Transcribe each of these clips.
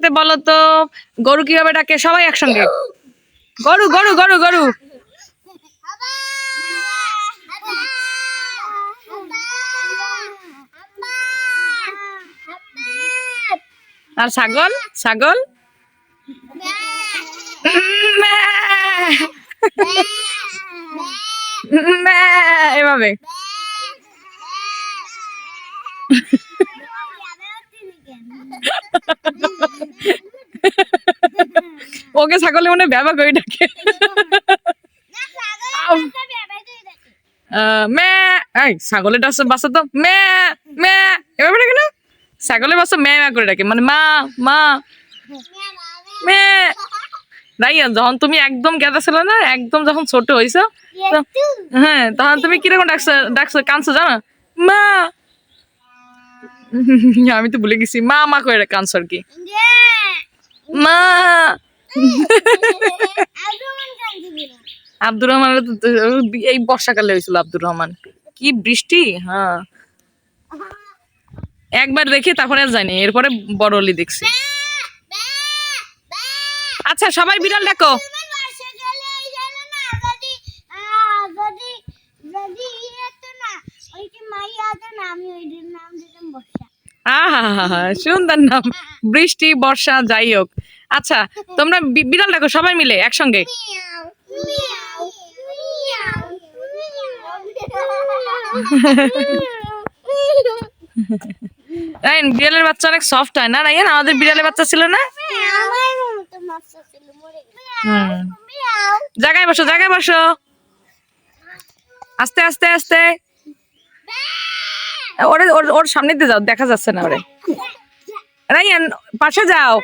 একসাথে বলো তো গরু কিভাবে ডাকে, সবাই একসঙ্গে। গরু গরু গরু গরু। আর ছাগল ছাগল এভাবে। ওকে ছাগলে মনে ব্যাবা করে ডাকে। ছাগলের বাচ্চা তো মে মে এভাবে ডাকে না, ছাগলের বাচ্চা মে মে করে ডাকে, মানে মা মা মে। রাইয়ান যখন তুমি একদম গেদা ছিল না, একদম যখন ছোট হইছো, হ্যাঁ তখন তুমি কিরকম ডাকছো ডাকছো কাঁদছো জানো, মা। আমি তো ভুলে গেছি, মা মা করে কাঁদছো আর কি, মা। আব্দুর রহমান এই বর্ষাকালে হয়েছিল, আব্দুর রহমান কি বৃষ্টি। হ্যাঁ একবার দেখি তারপরে আর যায়নি, এরপরে বড় অলি দেখছি। আচ্ছা সবাই বিড়াল ডাকো। সুন্দর নাম, বৃষ্টি বর্ষা যাই হোক। আচ্ছা তোমরা বিড়াল ডাকো সবাই মিলে একসঙ্গে। রায়ন বিড়ালের বাচ্চা অনেক সফট হয় না রায়ন? আমাদের বিড়ালের বাচ্চা ছিল না? জায়গায় বসো জায়গায় বসো, আস্তে আস্তে আস্তে। ওরে ওর সামনে দিয়ে যাও, দেখা যাচ্ছে না ওরে। রায়ান পাশে যাও,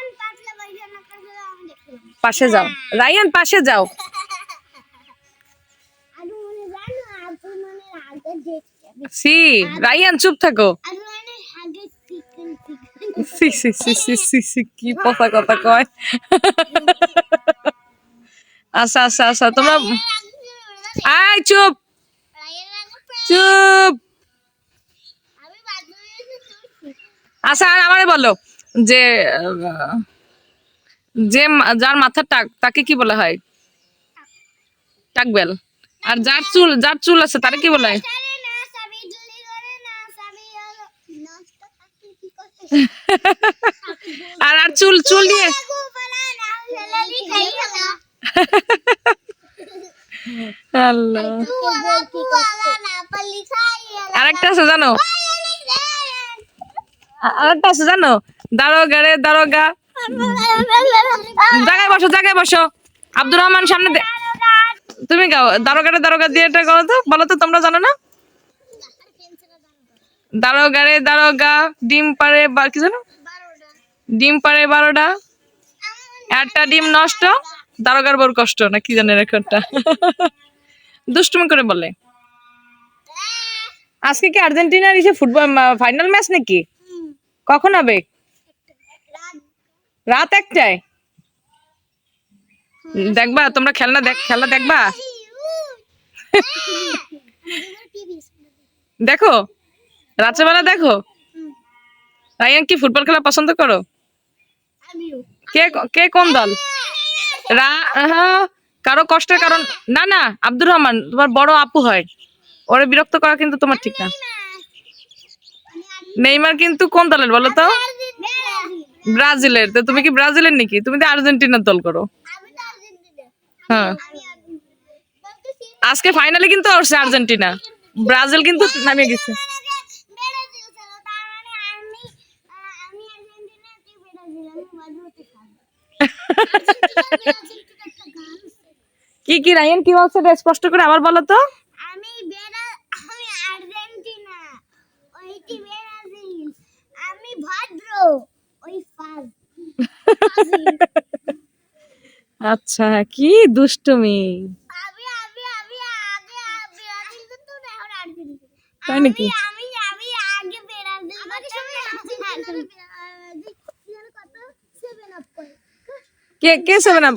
পাশে যাও রায়ান, পাশে যাও। সি রায়ান চুপ থাকো। কি পচা কথা কয়। আচ্ছা আচ্ছা আচ্ছা তোমরা আয় চুপ চুপ। আচ্ছা আর আমারে বলো যে যে যার মাথার টাক তাকে কি বলা হয়? টাকবেল। আর যার চুল আছে তারে কি বলা হয়? আর আর চুল চুল নিয়ে আল্লাহ। আরেকটা আছে জানো, আরেকটা আছে জানো, দারোগা রে দারোগা। জায়গায় বসো জায়গায় বসো। আব্দুর রহমান সামনে তুমি গাও, দারোগা রে দারোগা দিয়ে এটা গাও তো, বলো তো তোমরা জানো না? দারোগা রে দারোগা, ডিম পারে কি জানো, ডিম পারে 12টা, একটা ডিম নষ্ট, দারোগার বড় কষ্ট না কি জানে রেকর্ডটা। দুষ্টুমি করে বলে। আজকে কি আর্জেন্টিনার ইসে ফুটবল ফাইনাল ম্যাচ নাকি? কখন হবে? রাত 1টায়। দেখবা তোমরা খেলা দেখবা? দেখো রাত্রেবেলা দেখো। রায়ান কি ফুটবল খেলা পছন্দ করো? কে কে কোন দল? কারো কষ্টের কারণ না না, আব্দুর রহমান তোমার বড় আপু হয়, ওরে বিরক্ত করা কিন্তু তোমার ঠিক না। নেইমার কিন্তু কোন দলের বলো তো? ব্রাজিলের। তো তুমি কি ব্রাজিলের নাকি? তুমি তো আর্জেন্টিনার দল করো। হ্যাঁ আজকে ফাইনালে কিন্তু আসছে আর্জেন্টিনা, ব্রাজিল কিন্তু নামিয়ে গেছে। কি কি রায়ান কি বলছে স্পষ্ট করে আবার বলো তো। আচ্ছা কি দুষ্টুমি, তাই নাকি? কে কে 7 আপ?